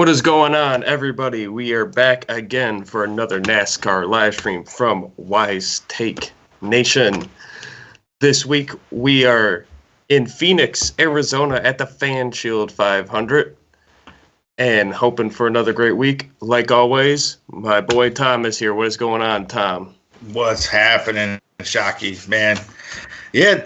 What is going on, everybody? We are back again for another NASCAR live stream from Wise Take Nation. This week, we are in Phoenix, Arizona at the FanShield 500 and hoping for another great week. Like always, my boy Tom is here. What is going on, Tom? What's happening, Shockey, man? Yeah,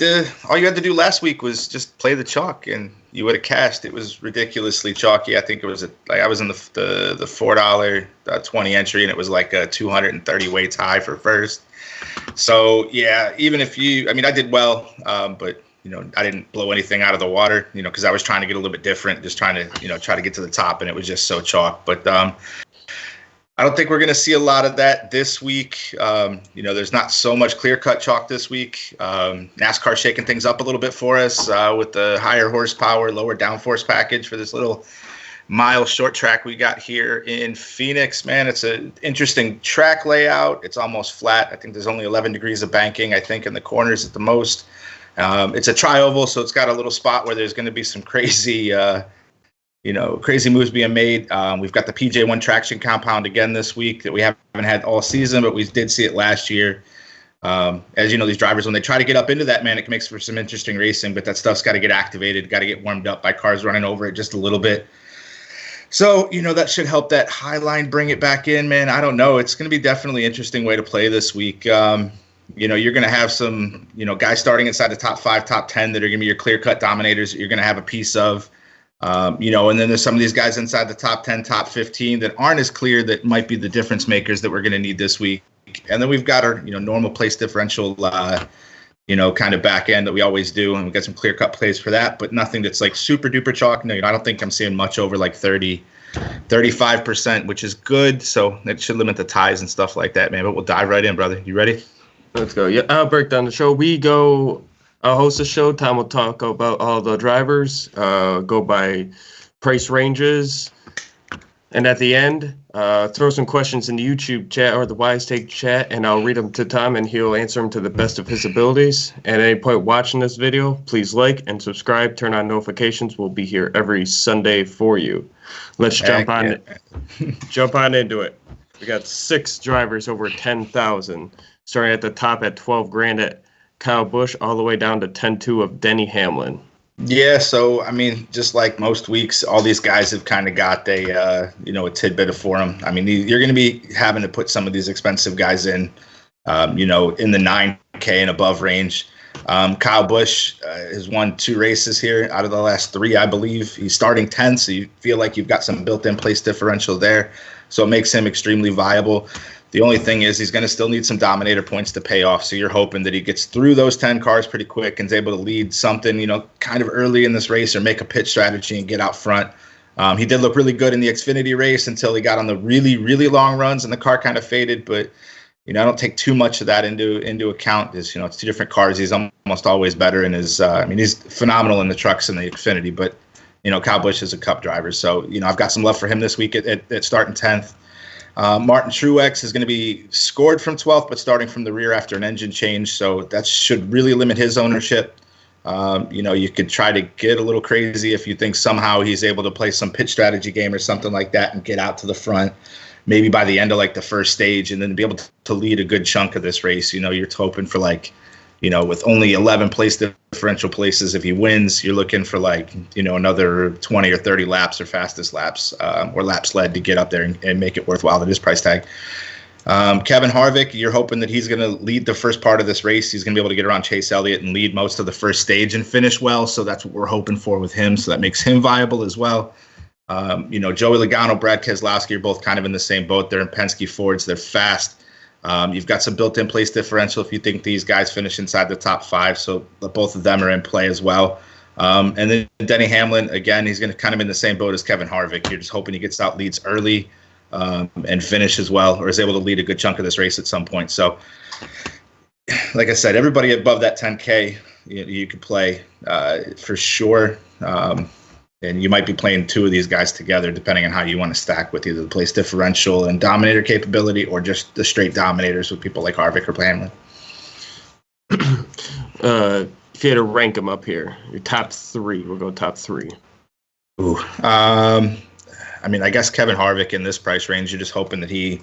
all you had to do last week was just play the chalk, and you would have cashed. It was ridiculously chalky. I think it was I was in the $4 20 entry, and it was like a 230 weights high for first. So yeah, even if I did well, but I didn't blow anything out of the water, because I was trying to get a little bit different, just trying to try to get to the top, and it was just so chalk. But I don't think we're going to see a lot of that this week. There's not so much clear-cut chalk this week. NASCAR shaking things up a little bit for us with the higher horsepower, lower downforce package for this little mile short track we got here in Phoenix. Man, it's an interesting track layout. It's almost flat. I think there's only 11 degrees of banking, I think, in the corners at the most. It's a tri-oval, so it's got a little spot where there's going to be some crazy moves being made. We've got the PJ1 traction compound again this week that we haven't had all season, but we did see it last year. As you know, these drivers, when they try to get up into that, man, it makes for some interesting racing, but that stuff's got to get activated, got to get warmed up by cars running over it just a little bit. So, that should help that high line bring it back in, man. I don't know. It's going to be definitely an interesting way to play this week. You're going to have some, guys starting inside the top 5, top 10 that are going to be your clear-cut dominators that you're going to have a piece of. And then there's some of these guys inside the top 10, top 15 that aren't as clear that might be the difference makers that we're going to need this week. And then we've got our, normal place differential, kind of back end that we always do. And we've got some clear cut plays for that, but nothing that's like super duper chalk. No, I don't think I'm seeing much over like 35%, which is good. So that should limit the ties and stuff like that, man. But we'll dive right in, brother. You ready? Let's go. Yeah, I'll break down the show. I'll host the show. Tom will talk about all the drivers, go by price ranges. And at the end, throw some questions in the YouTube chat or the Wise Take chat, and I'll read them to Tom, and he'll answer them to the best of his abilities. At any point watching this video, please like and subscribe. Turn on notifications. We'll be here every Sunday for you. Let's jump on into it. We got 6 drivers over 10,000, starting at the top at 12 grand at Kyle Busch, all the way down to 10-2 of Denny Hamlin. Yeah, so just like most weeks, all these guys have kind of got a tidbit for them. You're going to be having to put some of these expensive guys in, in the 9K and above range. Kyle Busch has won 2 races here out of the last 3, I believe. He's starting 10th, so you feel like you've got some built-in place differential there. So it makes him extremely viable. The only thing is he's going to still need some dominator points to pay off. So you're hoping that he gets through those 10 cars pretty quick and is able to lead something, kind of early in this race or make a pit strategy and get out front. He did look really good in the Xfinity race until he got on the really, really long runs and the car kind of faded. But, I don't take too much of that into account. It's 2 different cars. He's almost always better in his, he's phenomenal in the trucks and the Xfinity. But, Kyle Busch is a Cup driver. So, I've got some love for him this week at starting 10th. Martin Truex is going to be scored from 12th, but starting from the rear after an engine change. So that should really limit his ownership. You could try to get a little crazy if you think somehow he's able to play some pit strategy game or something like that and get out to the front, maybe by the end of like the first stage, and then be able to lead a good chunk of this race. You're hoping for with only 11 place differential places, if he wins, you're looking for another 20 or 30 laps or fastest laps or laps led to get up there and make it worthwhile at his price tag. Kevin Harvick, you're hoping that he's going to lead the first part of this race. He's going to be able to get around Chase Elliott and lead most of the first stage and finish well. So that's what we're hoping for with him. So that makes him viable as well. Joey Logano, Brad Keselowski are both kind of in the same boat. They're in Penske Fords. They're fast. You've got some built-in place differential if you think these guys finish inside the top 5. So both of them are in play as well. And then Denny Hamlin, again, he's going to kind of in the same boat as Kevin Harvick. You're just hoping he gets out leads early and finish as well, or is able to lead a good chunk of this race at some point. So, like I said, everybody above that 10K, you could play for sure. And you might be playing 2 of these guys together, depending on how you want to stack with either the place differential and dominator capability or just the straight dominators with people like Harvick or Hamlin. If you had to rank them up here, your top 3, we'll go top 3. Ooh. I mean, I guess Kevin Harvick in this price range, you're just hoping that he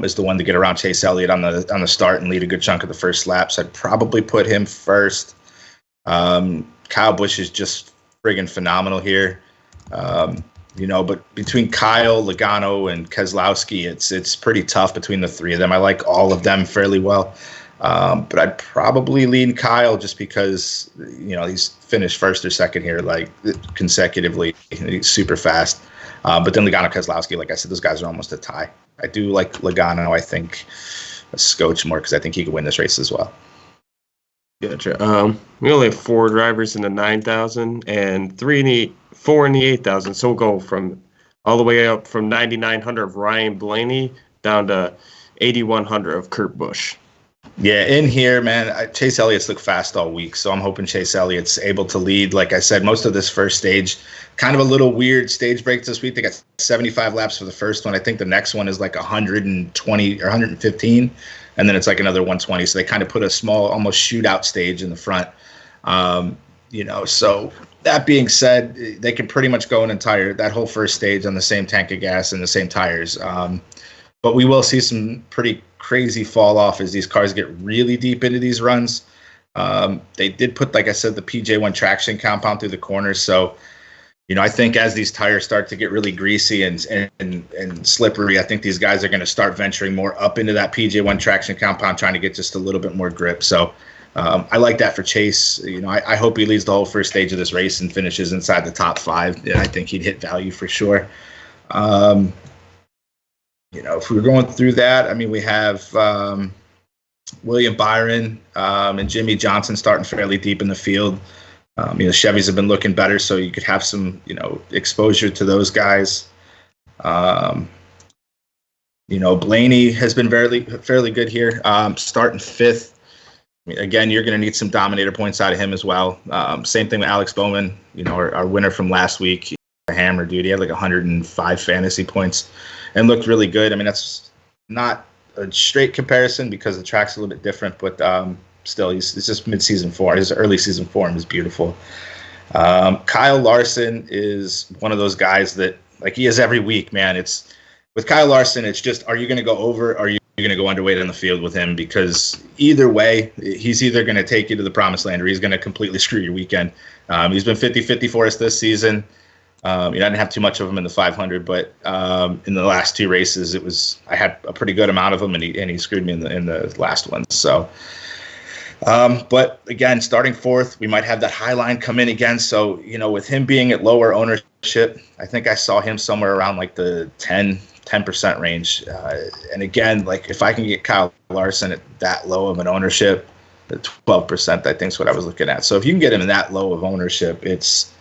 is the one to get around Chase Elliott on the start and lead a good chunk of the first lap. So I'd probably put him first. Kyle Busch is just friggin' phenomenal here. But between Kyle, Logano, and Keselowski, it's pretty tough between the three of them. I like all of them fairly well. But I'd probably lean Kyle just because, he's finished first or second here, like consecutively. He's super fast. But then Logano, Keselowski, like I said, those guys are almost a tie. I do like Logano, I think, a scotch more because I think he could win this race as well. Gotcha. We only have 4 drivers in the 9,000 and 4 in the 8,000. So we'll go from all the way up from 9,900 of Ryan Blaney down to 8,100 of Kurt Busch. Yeah, in here, man, Chase Elliott's looked fast all week, so I'm hoping Chase Elliott's able to lead. Like I said, most of this first stage, kind of a little weird stage break this week. They got 75 laps for the first one. I think the next one is like 120 or 115, and then it's like another 120. So they kind of put a small, almost shootout stage in the front. So that being said, they can pretty much go that whole first stage on the same tank of gas and the same tires. But we will see some pretty crazy fall off as these cars get really deep into these runs. They did put, like I said, the PJ1 traction compound through the corners. So, I think as these tires start to get really greasy and slippery, I think these guys are going to start venturing more up into that PJ1 traction compound, trying to get just a little bit more grip. So I like that for Chase. I hope he leads the whole first stage of this race and finishes inside the top 5. And I think he'd hit value for sure. If we were going through that, I mean, we have William Byron and Jimmy Johnson starting fairly deep in the field. Chevys have been looking better, so you could have some, exposure to those guys. Blaney has been fairly good here, starting 5th. I mean, again, you're going to need some dominator points out of him as well. Same thing with Alex Bowman, our winner from last week. A hammer, dude. He had like 105 fantasy points and looked really good. I mean, that's not a straight comparison because the track's a little bit different, but still, it's just mid-season form. His early season form is beautiful. Kyle Larson is one of those guys that, like he is every week, man. With Kyle Larson, it's just, are you going to go over, or are you going to go underweight on the field with him? Because either way, he's either going to take you to the promised land or he's going to completely screw your weekend. He's been 50-50 for us this season. I didn't have too much of him in the 500, but in the last 2 races, I had a pretty good amount of him, and he screwed me in the last one. So, but again, starting 4th, we might have that high line come in again. So, with him being at lower ownership, I think I saw him somewhere around like the 10% range. And again, like if I can get Kyle Larson at that low of an ownership, the 12%, I think is what I was looking at. So if you can get him in that low of ownership, it's,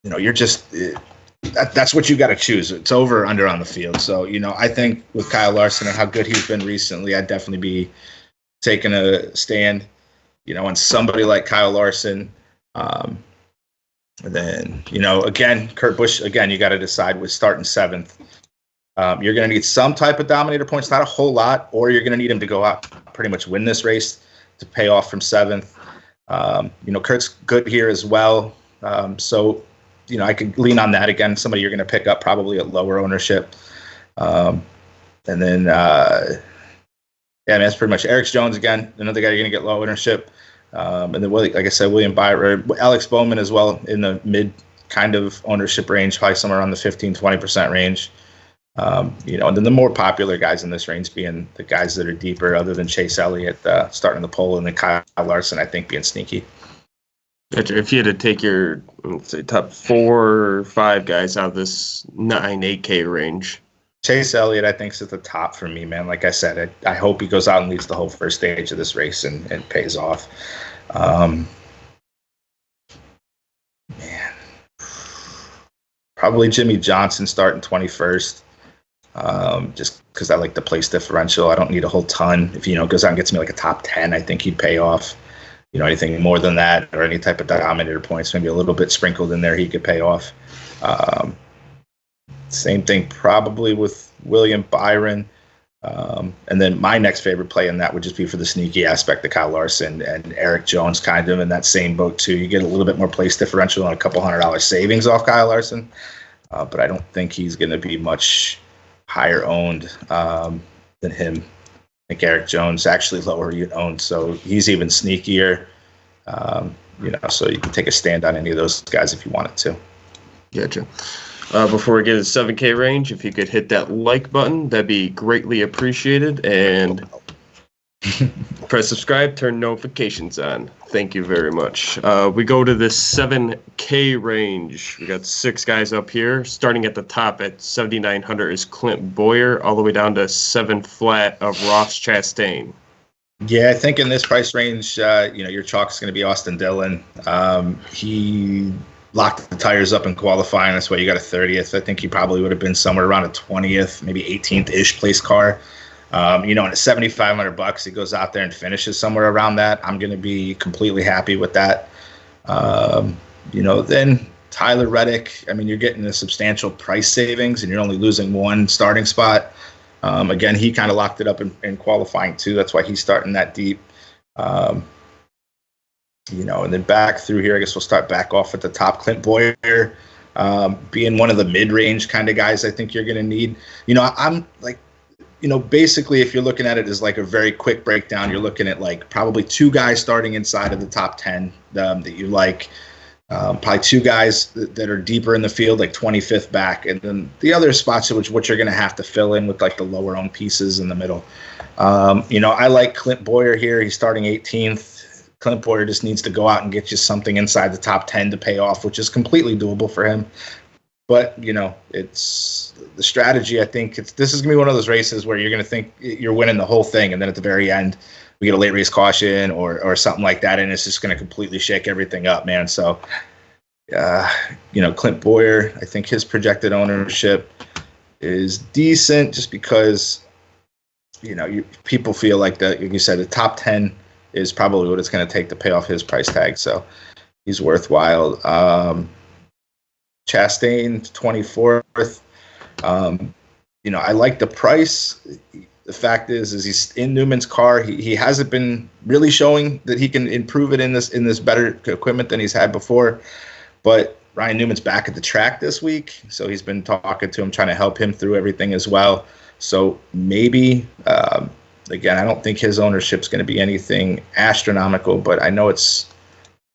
you're just that's what you got to choose. It's over or under on the field. So, I think with Kyle Larson and how good he's been recently, I'd definitely be taking a stand, on somebody like Kyle Larson. And then, again, Kurt Busch, again, you got to decide with starting 7th. You're going to need some type of dominator points, not a whole lot, or you're going to need him to go out, pretty much win this race to pay off from 7th. Kurt's good here as well. So, I could lean on that again. Somebody you're going to pick up probably at lower ownership. And then, that's pretty much Eric Jones again, another guy you're going to get low ownership. And then, like I said, William Byron, Alex Bowman as well in the mid kind of ownership range, probably somewhere around the 15-20% range. And then the more popular guys in this range being the guys that are deeper, other than Chase Elliott starting the pole, and then Kyle Larson, I think, being sneaky. If you had to take your, let's say, top 4 or 5 guys out of this 8K range, Chase Elliott, I think, is at the top for me, man. Like I said, I hope he goes out and leads the whole first stage of this race and pays off. Probably Jimmy Johnson starting 21st. Just because I like the place differential. I don't need a whole ton. If goes out and gets me like a top 10, I think he'd pay off. Anything more than that or any type of dominator points, maybe a little bit sprinkled in there, he could pay off. Same thing probably with William Byron. And then my next favorite play in that would just be for the sneaky aspect of Kyle Larson and Eric Jones, kind of in that same boat too. You get a little bit more place differential and a couple $100 savings off Kyle Larson. but I don't think he's going to be much higher owned than him. I think Eric Jones actually lower owned, so he's even sneakier. So you can take a stand on any of those guys if you wanted to. Gotcha. Before we get to the 7K range, if you could hit that like button, that'd be greatly appreciated. And press subscribe, turn notifications on. Thank you very much. We go to the 7K range. We got 6 guys up here. Starting at the top at 7,900 is Clint Boyer, all the way down to 7 flat of Ross Chastain. Yeah, I think in this price range, your chalk is going to be Austin Dillon. He locked the tires up in qualifying. That's why you got a 30th. I think he probably would have been somewhere around a 20th, maybe 18th-ish place car. And at $7,500, he goes out there and finishes somewhere around that. I'm going to be completely happy with that. Then Tyler Reddick, you're getting a substantial price savings, and you're only losing 1 starting spot. Again, he kind of locked it up in qualifying too. That's why he's starting that deep. And then back through here, I guess we'll start back off at the top. Clint Boyer, being one of the mid-range kind of guys I think you're going to need. I'm like, basically if you're looking at it as like a very quick breakdown, you're looking at like probably 2 guys starting inside of the top 10 that you like. Probably 2 guys that are deeper in the field, like 25th back, and then the other spots which you're going to have to fill in with like the lower owned pieces in the middle. I like Clint Boyer here. He's starting 18th. Clint Boyer just needs to go out and get you something inside the top 10 to pay off, which is completely doable for him. But, it's the strategy. I think this is going to be one of those races where you're going to think you're winning the whole thing, and then at the very end, we get a late race caution or something like that, and it's just going to completely shake everything up, man. So, Clint Boyer, I think his projected ownership is decent just because, people feel like like you said, the top 10 is probably what it's going to take to pay off his price tag. So he's worthwhile. Chastain, 24th. I like the price. The fact is he's in Newman's car. He hasn't been really showing that he can improve it in this better equipment than he's had before. But Ryan Newman's back at the track this week, so he's been talking to him, trying to help him through everything as well. So maybe, again, I don't think his ownership's going to be anything astronomical, but I know it's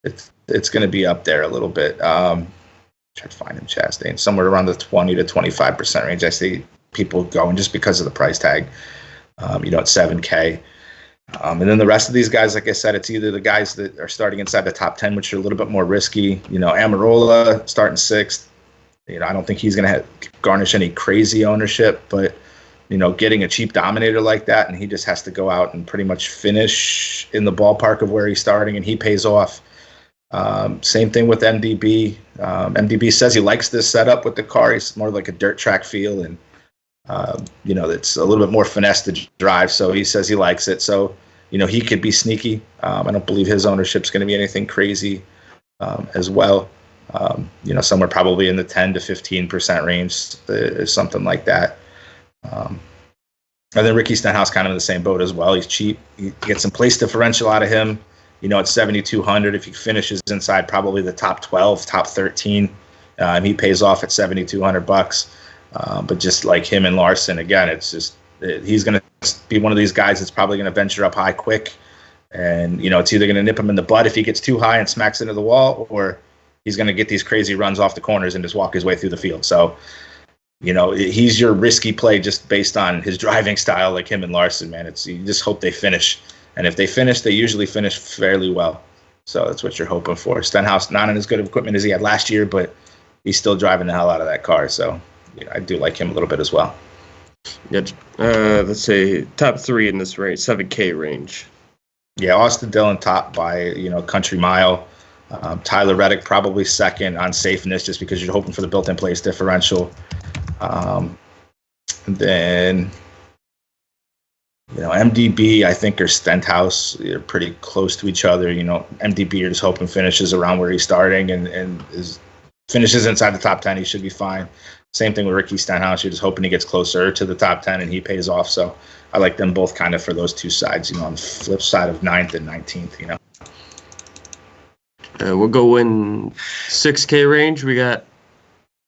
going to be up there a little bit. Try to find him, Chastain, somewhere around the 20 to 25% range. I see people going just because of the price tag, at 7K. And then the rest of these guys, like I said, it's either the guys that are starting inside the top 10, which are a little bit more risky. Amarola starting 6th. I don't think he's going to garnish any crazy ownership, but, getting a cheap dominator like that, and he just has to go out and pretty much finish in the ballpark of where he's starting, and he pays off. Same thing with MDB. MDB says he likes this setup with the car. He's more like a dirt track feel, and it's a little bit more finesse to drive. So he says he likes it. So he could be sneaky. I don't believe his ownership's going to be anything crazy as well. Somewhere probably in the 10 to 15% range, something like that. And then Ricky Stenhouse kind of in the same boat as well. He's cheap. You get some place differential out of him. At 7,200, if he finishes inside probably the top 12, top 13, he pays off at $7,200. But just like him and Larson, again, it's just he's going to be one of these guys that's probably going to venture up high quick. And, it's either going to nip him in the butt if he gets too high and smacks into the wall, or he's going to get these crazy runs off the corners and just walk his way through the field. So, he's your risky play just based on his driving style, like him and Larson, man. You just hope they finish. And if they finish, they usually finish fairly well. So that's what you're hoping for. Stenhouse, not in as good of equipment as he had last year, but he's still driving the hell out of that car. So I do like him a little bit as well. Yeah, let's say top 3 in this range, 7K range. Yeah, Austin Dillon top by, country mile. Tyler Reddick probably second on safeness just because you're hoping for the built-in place differential. And then... MDB, I think, or Stenhouse are pretty close to each other. MDB, you're just hoping finishes around where he's starting and finishes inside the top 10, he should be fine. Same thing with Ricky Stenhouse. You're just hoping he gets closer to the top 10 and he pays off. So I like them both kind of for those two sides, on the flip side of 9th and 19th, We'll go in 6K range. We got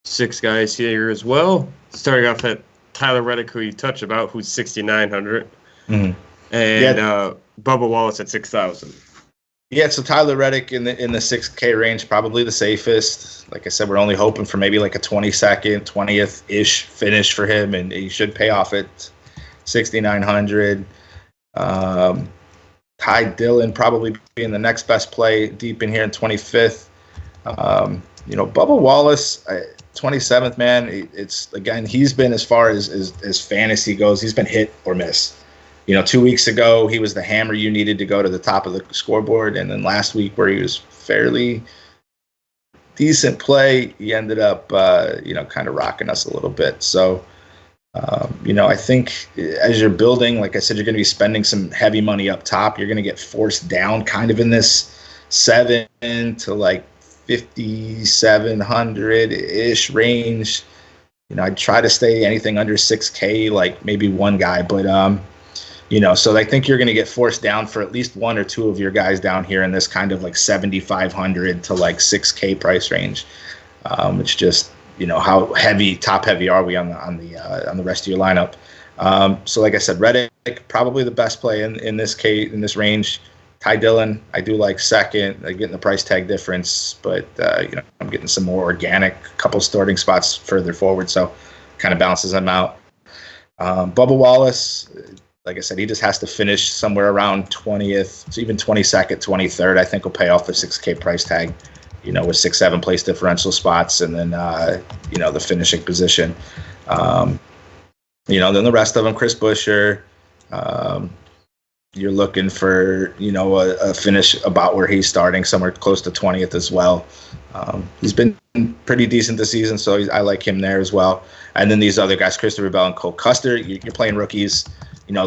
6 guys here as well. Starting off at Tyler Reddick, who you touched about, who's 6,900, and Bubba Wallace at 6,000. Yeah, so Tyler Reddick in the 6K range, probably the safest. Like I said, we're only hoping for maybe like a 20th-ish finish for him, and he should pay off at 6,900. Ty Dillon probably being the next best play deep in here in 25th. Bubba Wallace, 27th, man. It's again, he's been as far as fantasy goes, he's been hit or miss. 2 weeks ago, he was the hammer you needed to go to the top of the scoreboard. And then last week, where he was fairly decent play, he ended up, kind of rocking us a little bit. So, I think as you're building, like I said, you're going to be spending some heavy money up top. You're going to get forced down kind of in this 7 to like 5,700-ish range. I'd try to stay anything under 6K, like maybe one guy, but so I think you're going to get forced down for at least one or two of your guys down here in this kind of like 7,500 to like 6K price range. It's just, how top heavy are we on the rest of your lineup? So like I said, Reddick probably the best play in this range. Ty Dillon, I do like second. I get the price tag difference, but I'm getting some more organic, couple starting spots further forward, so kind of balances them out. Bubba Wallace, like I said, he just has to finish somewhere around 20th, even 22nd, 23rd. I think will pay off the 6K price tag, with 6-7 place differential spots, and then the finishing position. Then the rest of them, Chris Buescher. You're looking for, a finish about where he's starting, somewhere close to 20th as well. He's been pretty decent this season, so I like him there as well. And then these other guys, Christopher Bell and Cole Custer, you're playing rookies.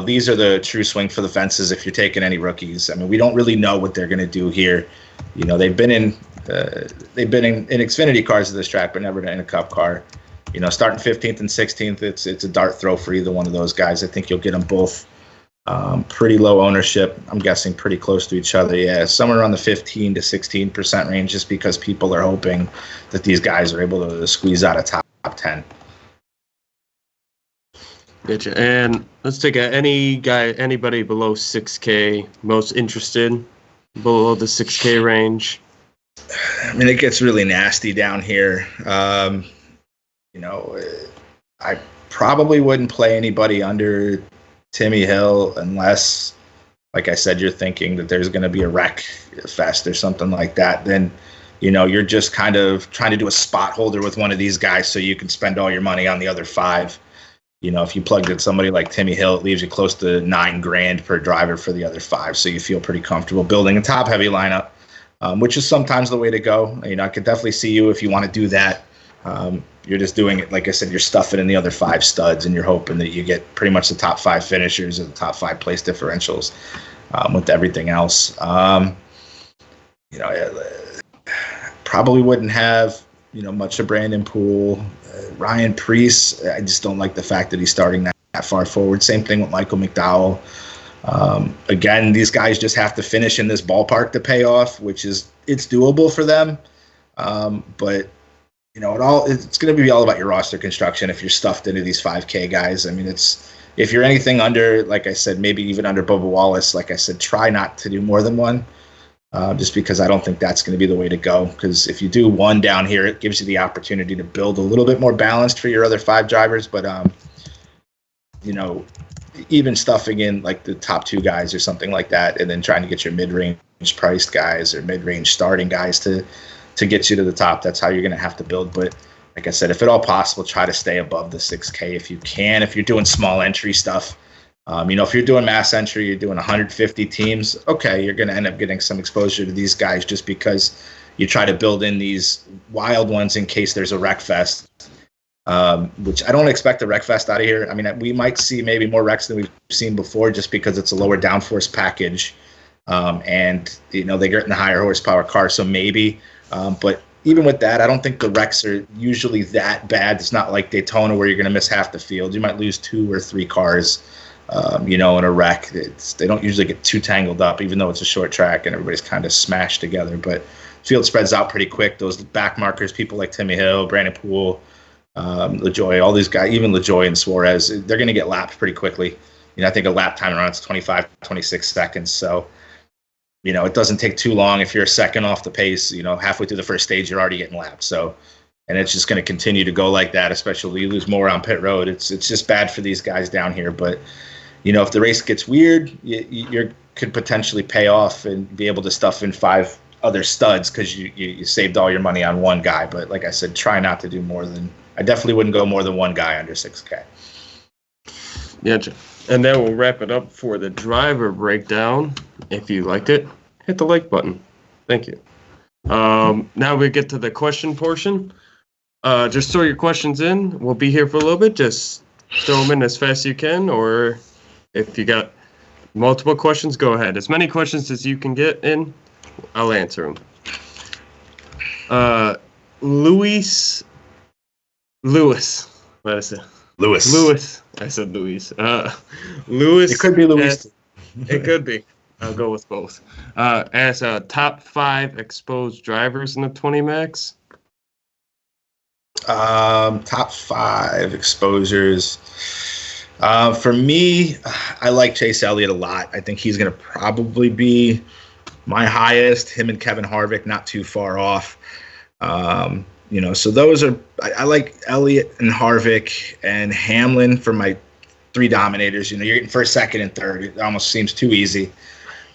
These are the true swing for the fences if you're taking any rookies. I mean, we don't really know what they're going to do here. They've been in Xfinity cars of this track, but never in a Cup car. Starting 15th and 16th, it's a dart throw for either one of those guys. I think you'll get them both. Pretty low ownership. I'm guessing pretty close to each other. Yeah, somewhere around the 15 to 16% range, just because people are hoping that these guys are able to squeeze out a top 10. Gotcha. And let's take anybody below 6K, most interested below the 6K range. I mean, it gets really nasty down here. I probably wouldn't play anybody under Timmy Hill unless, like I said, you're thinking that there's going to be a wreck fest or something like that. Then, you're just kind of trying to do a spot holder with one of these guys so you can spend all your money on the other 5. If you plugged in somebody like Timmy Hill, it leaves you close to $9,000 per driver for the other 5. So you feel pretty comfortable building a top heavy lineup, which is sometimes the way to go. I could definitely see you if you want to do that. You're just doing it, like I said, you're stuffing in the other 5 studs, and you're hoping that you get pretty much the top 5 finishers or the top 5 place differentials with everything else. Probably wouldn't have, much of Brandon Poole. Ryan Preece, I just don't like the fact that he's starting that far forward. Same thing with Michael McDowell. Again, these guys just have to finish in this ballpark to pay off, which it's doable for them. But it's going to be all about your roster construction if you're stuffed into these 5K guys. I mean, if you're anything under, like I said, maybe even under Bubba Wallace, like I said, try not to do more than one, just because I don't think that's going to be the way to go. Because if you do one down here, it gives you the opportunity to build a little bit more balanced for your other 5 drivers. But, even stuffing in like the top 2 guys or something like that, and then trying to get your mid-range priced guys or mid-range starting guys to get you to the top. That's how you're going to have to build. But like I said, if at all possible, try to stay above the 6K if you can. If you're doing small entry stuff, if you're doing mass entry, you're doing 150 teams, okay, you're going to end up getting some exposure to these guys just because you try to build in these wild ones in case there's a wreck fest, which I don't expect a wreck fest out of here. I mean, we might see maybe more wrecks than we've seen before just because it's a lower downforce package, and they get in the higher horsepower car, so maybe. But even with that, I don't think the wrecks are usually that bad. It's not like Daytona where you're going to miss half the field. You might lose 2 or 3 cars, in a wreck. They don't usually get too tangled up, even though it's a short track and everybody's kind of smashed together. But field spreads out pretty quick. Those back markers, people like Timmy Hill, Brandon Poole, LaJoy, all these guys, even LaJoy and Suarez, they're going to get lapped pretty quickly. I think a lap time around is 25, 26 seconds. So, it doesn't take too long. If you're a second off the pace, halfway through the first stage, you're already getting lapped. So, and it's just going to continue to go like that, especially you lose more on pit road. It's just bad for these guys down here. But, if the race gets weird, you could potentially pay off and be able to stuff in 5 other studs because you saved all your money on one guy. But like I said, try not to do more than – I definitely wouldn't go more than one guy under 6K. Yeah, and then we'll wrap it up for the driver breakdown. If you liked it, hit the like button. Thank you. Now we get to the question portion. Just throw your questions in. We'll be here for a little bit. Just throw them in as fast as you can, or if you got multiple questions, go ahead. As many questions as you can get in, I'll answer them. Lewis. What is it? Lewis. I said Louis. Lewis. It could be Louis. It could be. I'll go with both. As top 5 exposed drivers in the 20 max. Top 5 exposures. For me, I like Chase Elliott a lot. I think he's going to probably be my highest. Him and Kevin Harvick, not too far off. So those are I like Elliott and Harvick and Hamlin for my 3 dominators. You're getting first, second, and third. It almost seems too easy.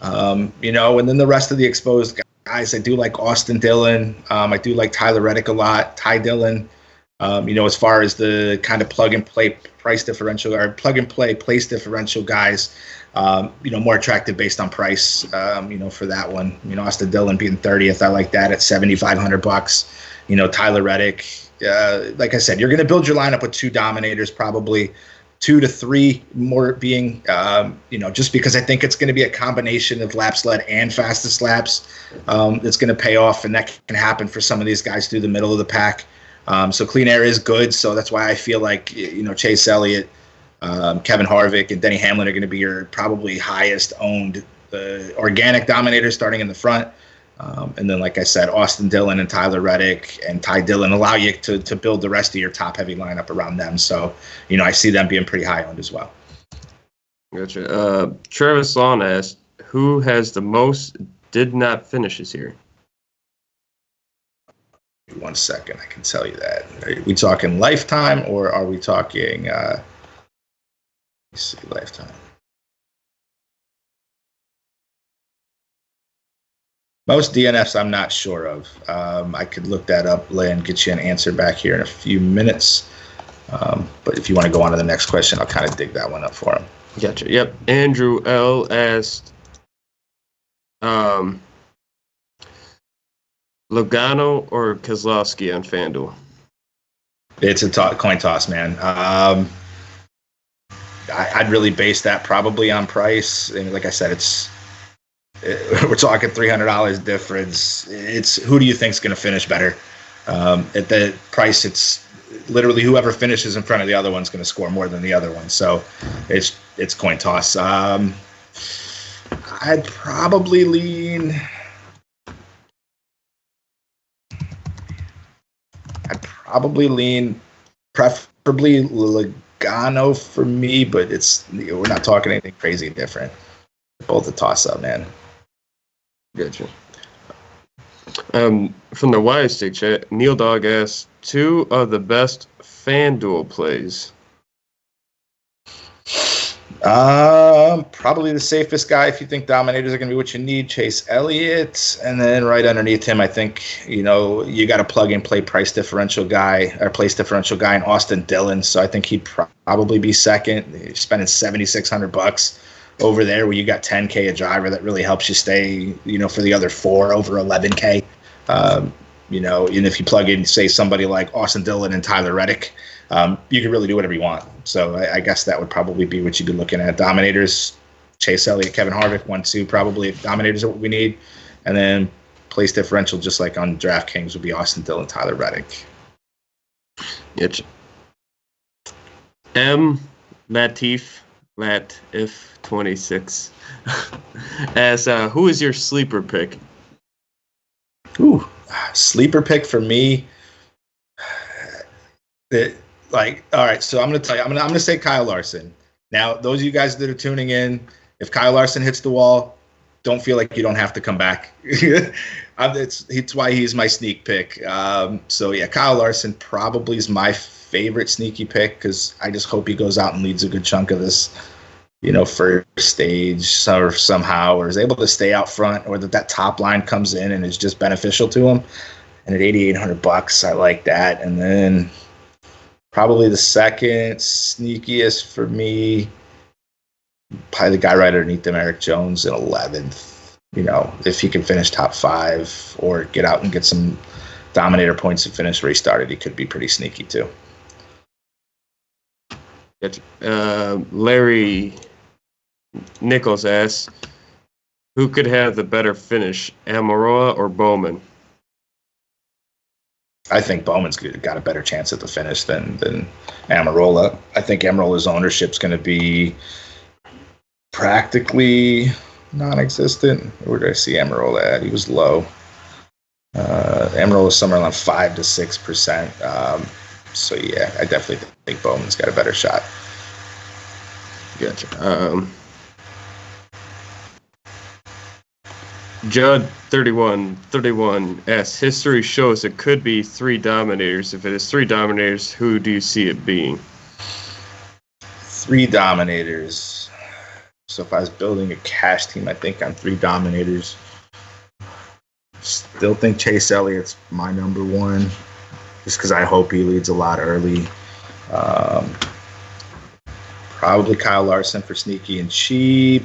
And then the rest of the exposed guys, I do like Austin Dillon. I do like Tyler Reddick a lot. Ty Dillon. As far as the kind of plug and play price differential or plug and play place differential guys, more attractive based on price. For that one, Austin Dillon being 30th, I like that at $7,500. Tyler Reddick. Like I said, you're going to build your lineup with 2 dominators, probably 2 to 3 more being, just because I think it's going to be a combination of laps led and fastest laps. It's going to pay off, and that can happen for some of these guys through the middle of the pack. So clean air is good. So that's why I feel like, Chase Elliott, Kevin Harvick, and Denny Hamlin are going to be your probably highest owned organic dominators starting in the front. And then, like I said, Austin Dillon and Tyler Reddick and Ty Dillon allow you to build the rest of your top heavy lineup around them. So, I see them being pretty high owned as well. Gotcha. Travis Lawn asked, who has the most did not finish this year? 1 second, I can tell you that. Are we talking lifetime or are we talking let's see, lifetime? Most DNFs I'm not sure of. I could look that up and get you an answer back here in a few minutes. But if you want to go on to the next question, I'll kind of dig that one up for him. Gotcha. Yep. Andrew L. asked, Logano or Keselowski on FanDuel? It's a coin toss, man. I'd really base that probably on price. And like I said, we're talking $300 difference. It's who do you think is going to finish better? At the price, it's literally whoever finishes in front of the other one's going to score more than the other one. So it's coin toss. I'd probably lean. Preferably Logano for me, but we're not talking anything crazy different. Both a toss-up, man. Gotcha. From the Wise Stick chat, Neil Dog asks, 2 of the best FanDuel plays. Probably the safest guy if you think dominators are going to be what you need, Chase Elliott, and then right underneath him, I think you got a plug and play price differential guy or place differential guy in Austin Dillon. So I think he'd probably be second. You're spending $7,600 over there, where you got $10K a driver that really helps you stay, for the other 4 over $11K. And if you plug in, say, somebody like Austin Dillon and Tyler Reddick, you can really do whatever you want. So I guess that would probably be what you'd be looking at. Dominators, Chase Elliott, Kevin Harvick, 1, 2, probably. Dominators are what we need. And then place differential, just like on DraftKings, would be Austin Dillon, Tyler Reddick. It's M. Latif 26 as who is your sleeper pick? Ooh, sleeper pick for me. All right. So I'm gonna tell you. I'm gonna say Kyle Larson. Now, those of you guys that are tuning in, if Kyle Larson hits the wall, don't feel like you don't have to come back. It's why he's my sneak pick. So yeah, Kyle Larson probably is my favorite sneaky pick because I just hope he goes out and leads a good chunk of this, first stage or somehow, or is able to stay out front, or that top line comes in and is just beneficial to him. And at $8,800, I like that. And then probably the second sneakiest for me, probably the guy right underneath him, Eric Jones, in 11th. If he can finish top 5 or get out and get some dominator points and finish where he started, he could be pretty sneaky too. Larry Nichols asks, who could have the better finish, Almirola or Bowman? I think Bowman's got a better chance at the finish than Almirola. I think Almirola's ownership's going to be practically non-existent. Where did I see Almirola at? He was low. Almirola's somewhere around 5 to 6%. So yeah, I definitely think Bowman's got a better shot. Gotcha. Judd 31 asks, history shows it could be 3 dominators. If it is 3 dominators, who do you see it being? 3 dominators. So if I was building a cash team, I think I'm 3 dominators. Still think Chase Elliott's my number 1, just because I hope he leads a lot early. Probably Kyle Larson for sneaky and cheap.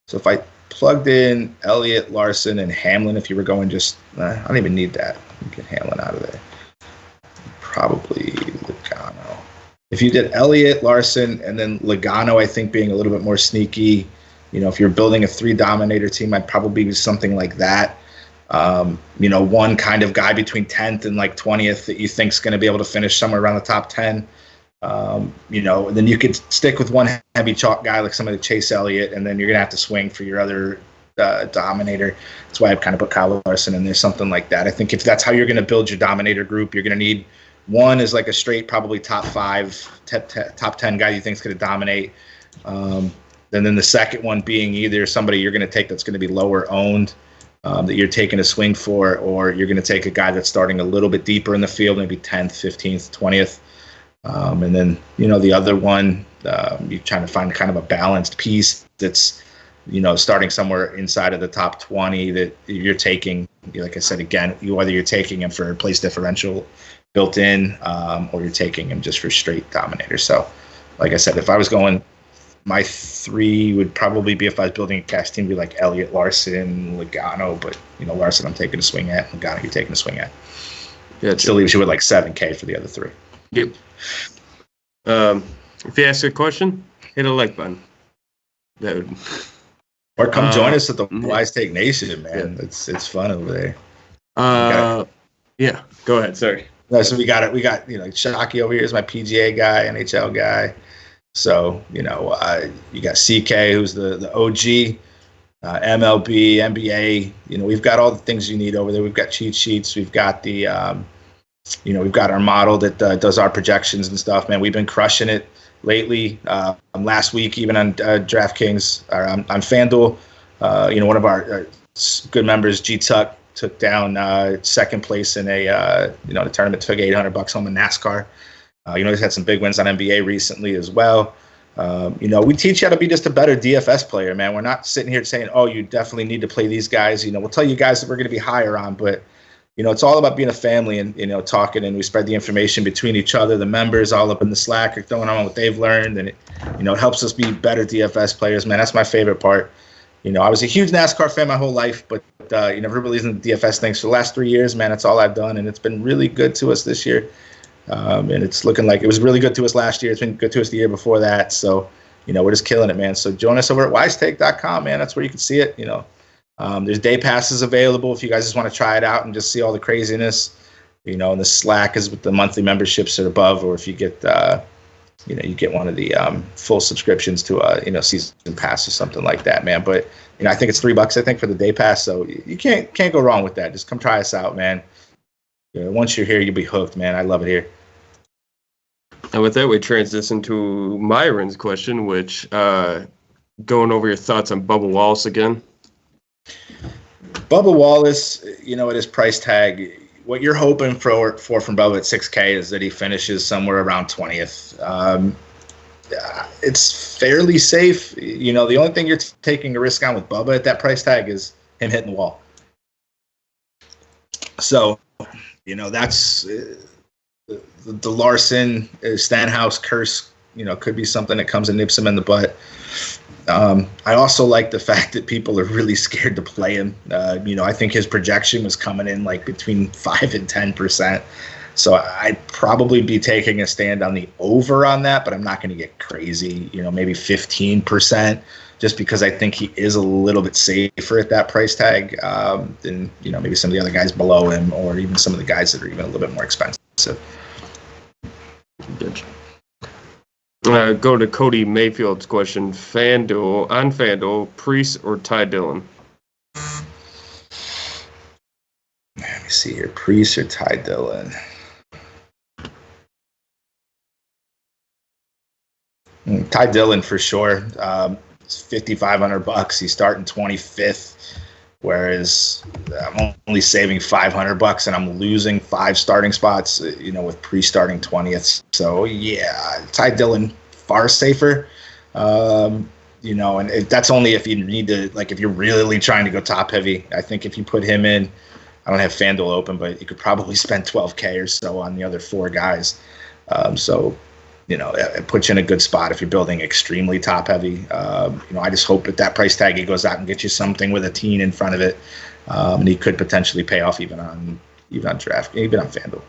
So if I plugged in Elliott, Larson, and Hamlin, if you were going just, I don't even need that. Get Hamlin out of there. Probably Logano. If you did Elliott, Larson, and then Logano, I think being a little bit more sneaky. If you're building a 3 dominator team, I'd probably be something like that. One kind of guy between 10th and like 20th that you think is going to be able to finish somewhere around the top 10. Then you could stick with one heavy chalk guy like somebody like Chase Elliott, and then you're going to have to swing for your other dominator. That's why I've kind of put Kyle Larson in there, something like that. I think if that's how you're going to build your dominator group, you're going to need one is like a straight probably top 5, top 10 guy you think is going to dominate. And then the second one being either somebody you're going to take that's going to be lower owned, that you're taking a swing for, or you're going to take a guy that's starting a little bit deeper in the field, maybe 10th, 15th, 20th. And then, the other one, you're trying to find kind of a balanced piece that's, starting somewhere inside of the top 20 that you're taking, like I said, again, whether you're taking him for place differential built in, or you're taking him just for straight dominator. So, like I said, if I was going, my 3 would probably be, if I was building a cash team, be like Elliott, Larson, Logano. But, Larson I'm taking a swing at, Logano you're taking a swing at. Yeah, it still leaves you with like $7K for the other 3. Yep. If you ask a question, hit a like button. That would... Or come join us at the Wise Take Nation, man. Yeah. It's fun over there. Yeah. Go ahead. Sorry. No, so we got Shockey over here is my PGA guy, NHL guy. So you got CK, who's the OG, MLB, NBA. We've got all the things you need over there. We've got cheat sheets. We've got the we've got our model that does our projections and stuff, man. We've been crushing it lately. Last week, even on DraftKings, or on FanDuel, one of our good members, G Tuck, took down second place in the tournament, took $800 home in NASCAR. He's had some big wins on NBA recently as well. We teach you how to be just a better DFS player, man. We're not sitting here saying, oh, you definitely need to play these guys. We'll tell you guys that we're going to be higher on, but it's all about being a family and, talking, and we spread the information between each other. The members all up in the Slack are throwing on what they've learned, and it helps us be better DFS players, man. That's my favorite part. I was a huge NASCAR fan my whole life, but never really in the DFS things for the last 3 years, man. That's all I've done, and it's been really good to us this year. And it's looking like it was really good to us last year. It's been good to us the year before that. So, we're just killing it, man. So join us over at wisetake.com, man. That's where you can see it. There's day passes available if you guys just want to try it out and just see all the craziness. And the Slack is with the monthly memberships are above, or if you get you get one of the full subscriptions to a season pass or something like that, man. But I think it's $3, I think, for the day pass, so you can't go wrong with that. Just come try us out, man. Once you're here, you'll be hooked, man. I love it here. And with that, we transition to Myron's question, which going over your thoughts on Bubba Wallace again. Bubba Wallace, at his price tag, what you're hoping for from Bubba at 6K is that he finishes somewhere around 20th. It's fairly safe. The only thing you're taking a risk on with Bubba at that price tag is him hitting the wall. So, that's the Larson Stenhouse curse. Could be something that comes and nips him in the butt. I also like the fact that people are really scared to play him. I think his projection was coming in like between 5 and 10%. So I'd probably be taking a stand on the over on that, but I'm not going to get crazy, maybe 15%, just because I think he is a little bit safer at that price tag than, maybe some of the other guys below him, or even some of the guys that are even a little bit more expensive. Gotcha. Go to Cody Mayfield's question. FanDuel, Priest or Ty Dillon? Let me see here. Priest or Ty Dillon? Ty Dillon for sure. It's $5,500. He's starting 25th, whereas I'm only saving $500 and I'm losing 5 starting spots, with Priest starting 20th. So yeah, Ty Dillon far safer. And that's only if you need to, like, if you're really trying to go top heavy. I think if you put him in, I don't have FanDuel open, but you could probably spend $12K or so on the other 4 guys. It puts you in a good spot if you're building extremely top heavy. I just hope at that price tag he goes out and gets you something with a teen in front of it, and he could potentially pay off even on draft, even on FanDuel.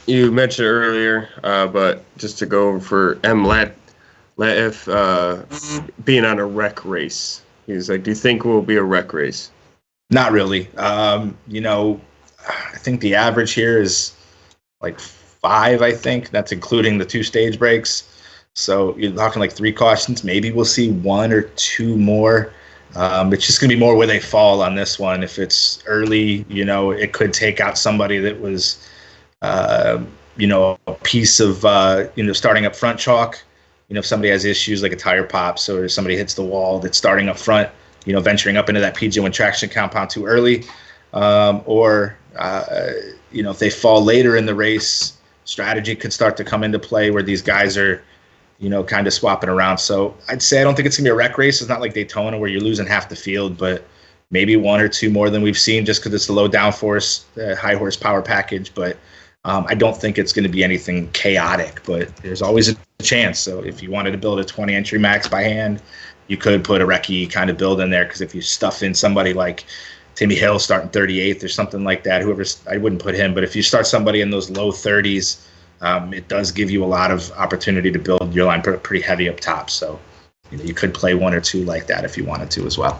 You mentioned earlier, but just to go over for Latif being on a wreck race. He's like, do you think it will be a wreck race? Not really. I think the average here is like 5, I think. That's including the 2 stage breaks. So you're talking like 3 cautions. Maybe we'll see 1 or 2 more. It's just going to be more where they fall on this one. If it's early, it could take out somebody that was, a piece of, starting up front chalk. If somebody has issues like a tire pops or somebody hits the wall that's starting up front, venturing up into that PJ1 traction compound too early. If they fall later in the race, strategy could start to come into play where these guys are, kind of swapping around. So I'd say I don't think it's going to be a wreck race. It's not like Daytona where you're losing half the field, but maybe 1 or 2 more than we've seen just because it's the low downforce, high horsepower package. But I don't think it's going to be anything chaotic, but there's always a chance. So if you wanted to build a 20 entry max by hand, you could put a recce kind of build in there, because if you stuff in somebody like Timmy Hill starting 38th or something like that, I wouldn't put him, but if you start somebody in those low 30s, it does give you a lot of opportunity to build your line pretty heavy up top. So you could play 1 or 2 like that if you wanted to as well.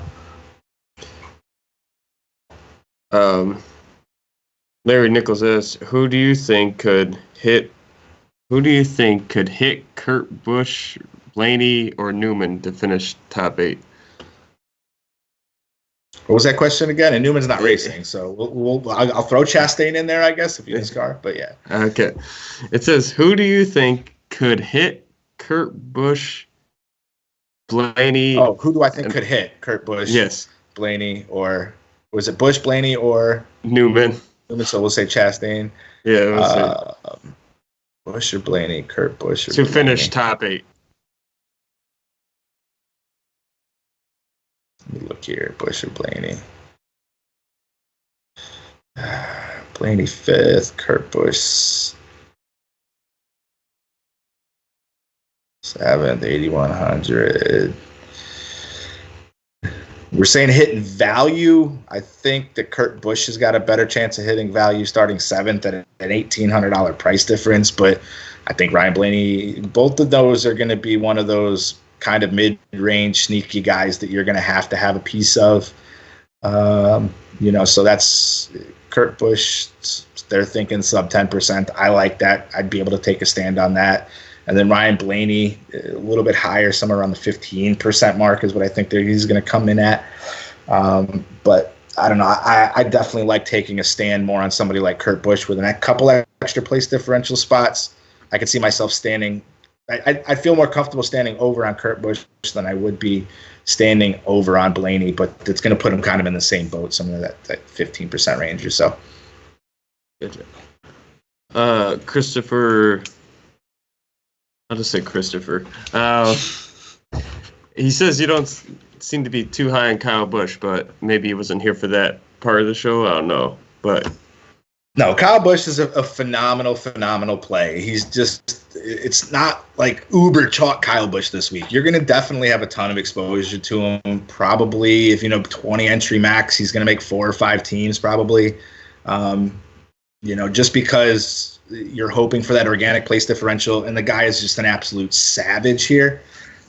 Larry Nichols asks, who do you think could hit Kurt Busch, Blaney, or Newman to finish top 8? What was that question again? And Newman's not racing, so I'll throw Chastain in there, I guess, if you NASCAR. But yeah. Okay. It says, who do you think could hit Kurt Busch, Blaney? Oh, who do I think could hit Kurt Busch? Yes. Blaney, or was it Busch, Blaney, or Newman? So we'll say Chastain. Yeah. Busch or Blaney, Kurt Busch or to Blaney. Finish top 8. Let me look here. Busch or Blaney. Blaney 5th, Kurt Busch 7th, 8,100. We're saying hitting value. I think that Kurt Busch has got a better chance of hitting value starting 7th at an $1,800 price difference. But I think Ryan Blaney, both of those are going to be one of those kind of mid-range sneaky guys that you're going to have a piece of. So that's Kurt Busch. They're thinking sub 10%. I like that. I'd be able to take a stand on that. And then Ryan Blaney, a little bit higher, somewhere around the 15% mark is what I think he's going to come in at. But I don't know. I definitely like taking a stand more on somebody like Kurt Busch with a couple extra place differential spots. I could see myself standing. I feel more comfortable standing over on Kurt Busch than I would be standing over on Blaney, but it's going to put him kind of in the same boat, somewhere that 15% range or so. Gotcha. Christopher, I'll just say Christopher. He says you don't seem to be too high on Kyle Busch, but maybe he wasn't here for that part of the show. I don't know, but no, Kyle Busch is a phenomenal play. It's not like uber chalk Kyle Busch this week. You're going to definitely have a ton of exposure to him. Probably, if 20 entry max, he's going to make 4 or 5 teams probably. Just because you're hoping for that organic place differential, and the guy is just an absolute savage here.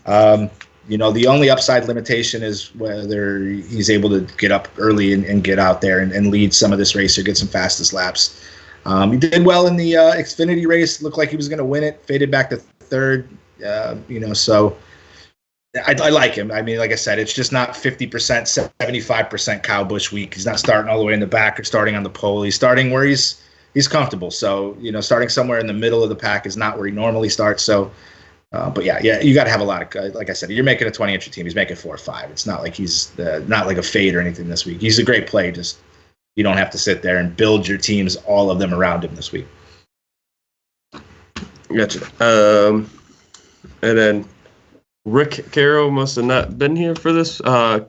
The only upside limitation is whether he's able to get up early and get out there and lead some of this race or get some fastest laps. He did well in the Xfinity race. Looked like he was going to win it. Faded back to third. So I like him. I mean, like I said, it's just not 50%, 75% Kyle Busch week. He's not starting all the way in the back or starting on the pole. He's starting where he's comfortable. So, starting somewhere in the middle of the pack is not where he normally starts. So, but yeah, you got to have a lot of, like I said, you're making a 20 entry team. He's making 4 or 5. It's not like he's not like a fade or anything this week. He's a great play. Just, you don't have to sit there and build your teams, all of them around him this week. Gotcha. And then Rick Caro must have not been here for this,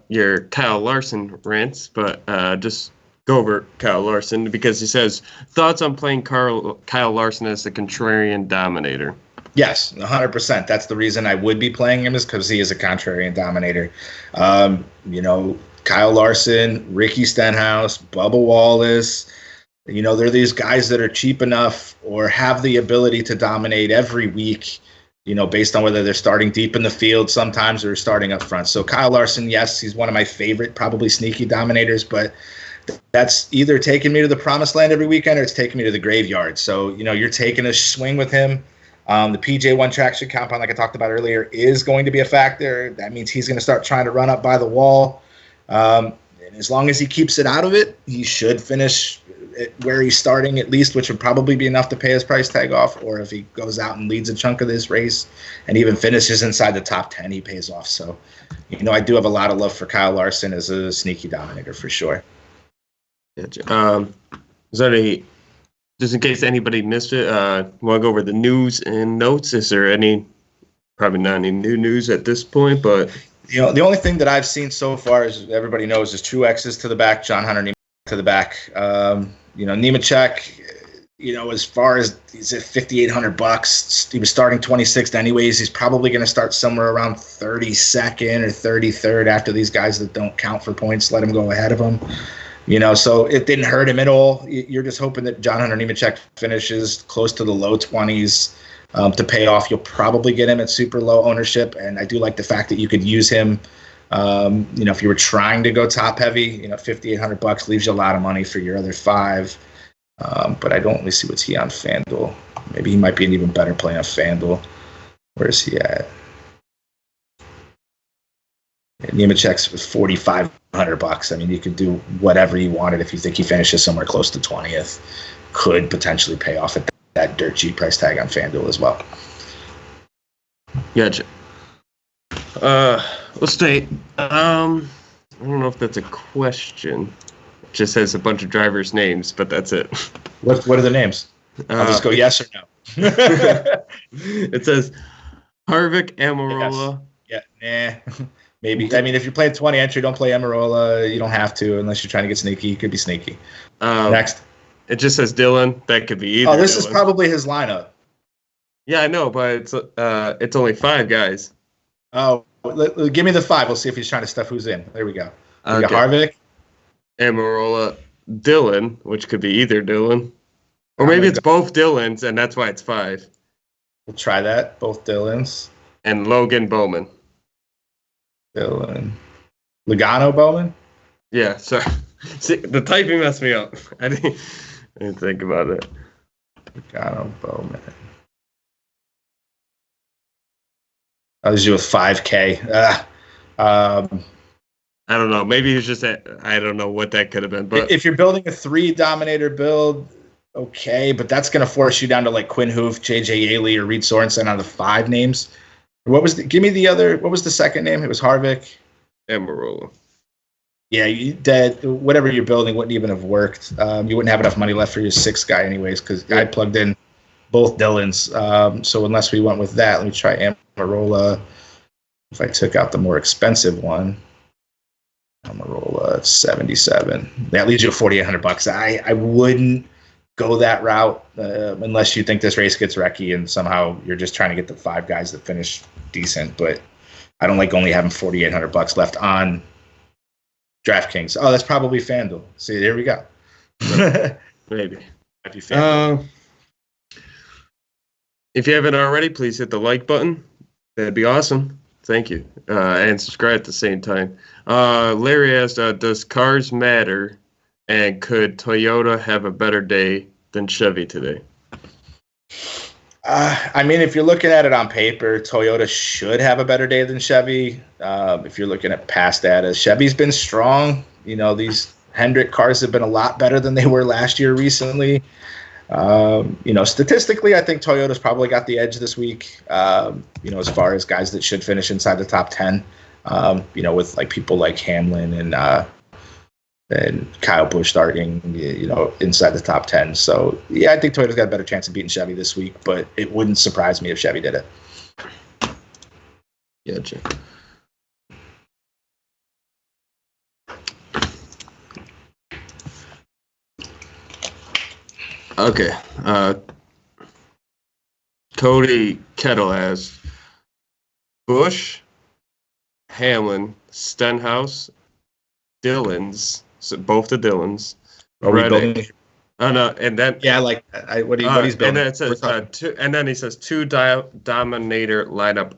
your Kyle Larson rants, but just go over Kyle Larson because he says, thoughts on playing Kyle Larson as the contrarian dominator? Yes, 100%. That's the reason I would be playing him, is because he is a contrarian dominator. Kyle Larson, Ricky Stenhouse, Bubba Wallace, they're these guys that are cheap enough or have the ability to dominate every week, based on whether they're starting deep in the field sometimes or starting up front. So Kyle Larson, yes, he's one of my favorite, probably sneaky dominators, but that's either taking me to the promised land every weekend or it's taking me to the graveyard. So, you're taking a swing with him. The PJ1 traction compound, like I talked about earlier, is going to be a factor. That means he's going to start trying to run up by the wall. And as long as he keeps it out of it, he should finish where he's starting at least, which would probably be enough to pay his price tag off. Or if he goes out and leads a chunk of this race and even finishes inside the top 10, he pays off. So, I do have a lot of love for Kyle Larson as a sneaky dominator for sure. Gotcha. Is there any, just in case anybody missed it, want to go over the news and notes? Is there any, probably not any new news at this point, but the only thing that I've seen so far, as everybody knows, is Truex's to the back, John Hunter Nemechek to the back. Nemechek, as far as he's at $5,800, he was starting 26th anyways. He's probably going to start somewhere around 32nd or 33rd after these guys that don't count for points let him go ahead of him. So it didn't hurt him at all. You're just hoping that John Hunter Nemechek finishes close to the low 20s to pay off. You'll probably get him at super low ownership, and I do like the fact that you could use him. If you were trying to go top heavy, $5,800 leaves you a lot of money for your other 5. But I don't really see what's he on FanDuel. Maybe he might be an even better play on FanDuel. Where is he at? Nemechek's $4,500. I mean, you could do whatever you wanted if you think he finishes somewhere close to 20th. Could potentially pay off at that dirt cheap price tag on FanDuel as well. Gotcha. Let's stay. I don't know if that's a question. It just says a bunch of drivers' names, but that's it. What are the names? I'll just go yes or no. It says Harvick, Amarola. Yes. Yeah, nah. Maybe. I mean, if you're playing 20 entry, don't play Amarola. You don't have to unless you're trying to get sneaky. You could be sneaky. Next. It just says Dylan. That could be either. Oh, this Dylan. is probably his lineup. Yeah, I know, but it's only 5 guys. Oh, give me the 5. We'll see if he's trying to stuff who's in. There we go. We got Harvick, Amarola, Dylan, which could be either Dylan, or maybe it's both Dylans, and that's why it's 5. We'll try that. Both Dylans. And Logan Bowman. Dylan. Logano Bowman? Yeah, sorry. See, the typing messed me up. I didn't think about it. Logano Bowman. I'll just do a 5K. I don't know. Maybe he was just I don't know what that could have been. But if you're building a 3 dominator build, okay, but that's going to force you down to like Quinn Hoof, JJ Yaley, or Reed Sorensen on the 5 names. What was give me the other? What was the second name? It was Harvick. Amarola. Yeah, whatever you're building wouldn't even have worked. You wouldn't have enough money left for your 6th guy anyways, because I plugged in both Dylans. So unless we went with that, let me try Amarola. If I took out the more expensive one, Amarola 77. That leaves you $4,800. I wouldn't go that route unless you think this race gets wrecky and somehow you're just trying to get the 5 guys that finish decent. But I don't like only having $4,800 left on DraftKings. Oh, that's probably FanDuel. See, there we go. Maybe. If you haven't already, please hit the like button. That'd be awesome. Thank you. And subscribe at the same time. Larry asked, does cars matter? And could Toyota have a better day than Chevy today? I mean, if you're looking at it on paper, Toyota should have a better day than Chevy. If you're looking at past data, Chevy's been strong. You know, these Hendrick cars have been a lot better than they were last year recently. You know, statistically, I think Toyota's probably got the edge this week, you know, as far as guys that should finish inside the top 10, you know, with like people like Hamlin and Kyle Busch starting, you know, inside the top 10. So, yeah, I think Toyota's got a better chance of beating Chevy this week, but it wouldn't surprise me if Chevy did it. Gotcha. Okay. Cody Kettle has Busch, Hamlin, Stenhouse, Dylans, so both the Dylans. Reddick. Oh no, and then yeah, like what he's building. And then it says two, and then he says 2 dominator lineup ?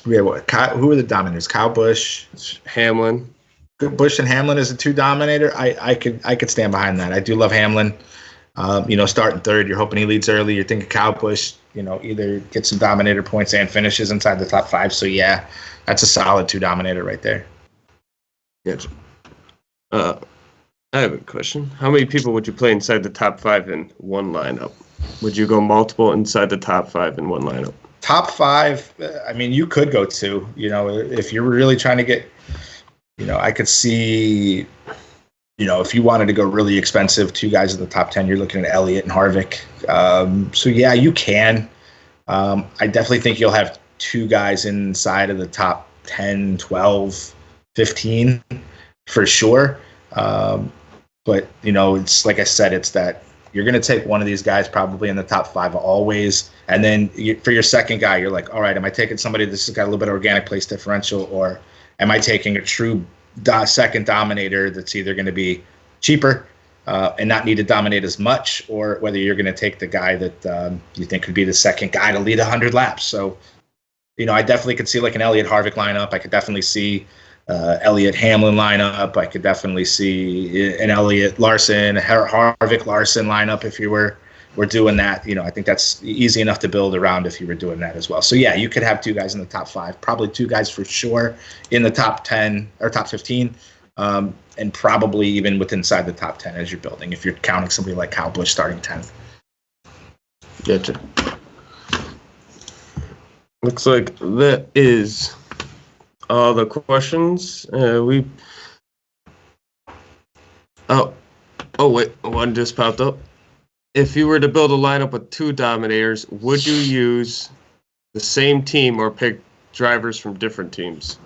Yeah, who are the dominators? Kyle Busch, Hamlin. Busch and Hamlin is a 2 dominator. I could stand behind that. I do love Hamlin. You know, starting 3rd, you're hoping he leads early. You're thinking Kyle Busch, you know, either gets some dominator points and finishes inside the top 5. So yeah, that's a solid 2 dominator right there. Gotcha. I have a question. How many people would you play inside the top 5 in one lineup? Would you go multiple inside the top 5 in one lineup? Top 5, I mean, you could go 2. You know, if you're really trying to get, you know, I could see, you know, if you wanted to go really expensive, 2 guys in the top 10, you're looking at Elliott and Harvick. So, yeah, you can. I definitely think you'll have 2 guys inside of the top 10, 12, 15 for sure. But, you know, it's like I said, it's that you're going to take one of these guys probably in the top 5 always. And then for your second guy, you're like, all right, am I taking somebody that's got a little bit of organic place differential, or am I taking a true second dominator that's either going to be cheaper and not need to dominate as much, or whether you're going to take the guy that you think could be the second guy to lead 100 laps. So, you know, I definitely could see like an Elliott Harvick lineup. I could definitely see Elliott Hamlin lineup. I could definitely see an Elliott Larson, Harvick Larson lineup if you were doing that. You know, I think that's easy enough to build around if you were doing that as well. So yeah, you could have 2 guys in the top 5, probably 2 guys for sure in the top 10 or top 15, and probably even with inside the top 10 as you're building, if you're counting somebody like Kyle Busch starting 10th. Gotcha. Looks like that is all the questions. Oh wait, one just popped up. If you were to build a lineup with 2 dominators, would you use the same team or pick drivers from different teams?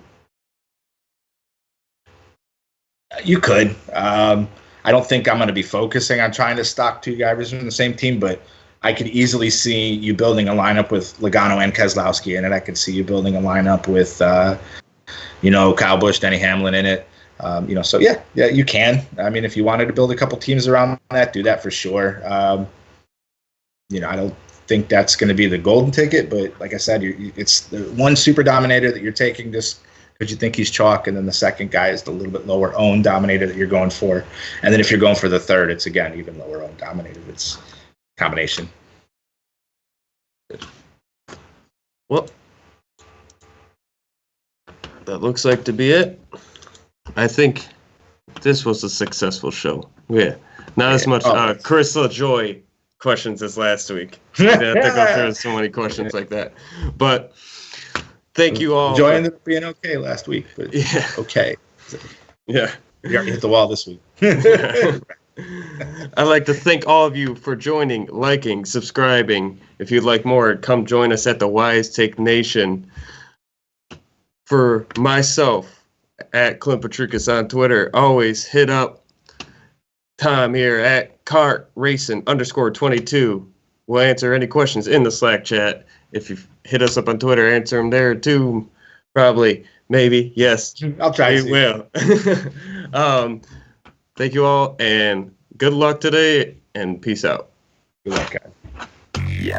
You could. I don't think I'm going to be focusing on trying to stock 2 drivers from the same team, but I could easily see you building a lineup with Logano and Keselowski in it. I could see you building a lineup with, you know, Kyle Busch, Denny Hamlin in it. You know, so yeah, you can. I mean, if you wanted to build a couple teams around that, do that for sure. You know, I don't think that's going to be the golden ticket, but like I said, it's the one super dominator that you're taking. Just because you think he's chalk, and then the second guy is the little bit lower owned dominator that you're going for. And then if you're going for the third, it's again even lower owned dominator. It's combination. Well, that looks like to be it. I think this was a successful show. Yeah. Not as much Chris LaJoy questions as last week. I have to go through so many questions like that. But thank you all. LaJoy ended up being okay last week, but okay. Yeah. We already hit the wall this week. I'd like to thank all of you for joining, liking, subscribing. If you'd like more, come join us at the Wise Take Nation. For myself, at Clint Patrikas on Twitter, always hit up Tom here at KartRacing_22. We'll answer any questions in the Slack chat. If you hit us up on Twitter, answer them there too. Probably, maybe, yes. I'll try. We will. Thank you all, and good luck today, and peace out. Good luck, guys. Yeah.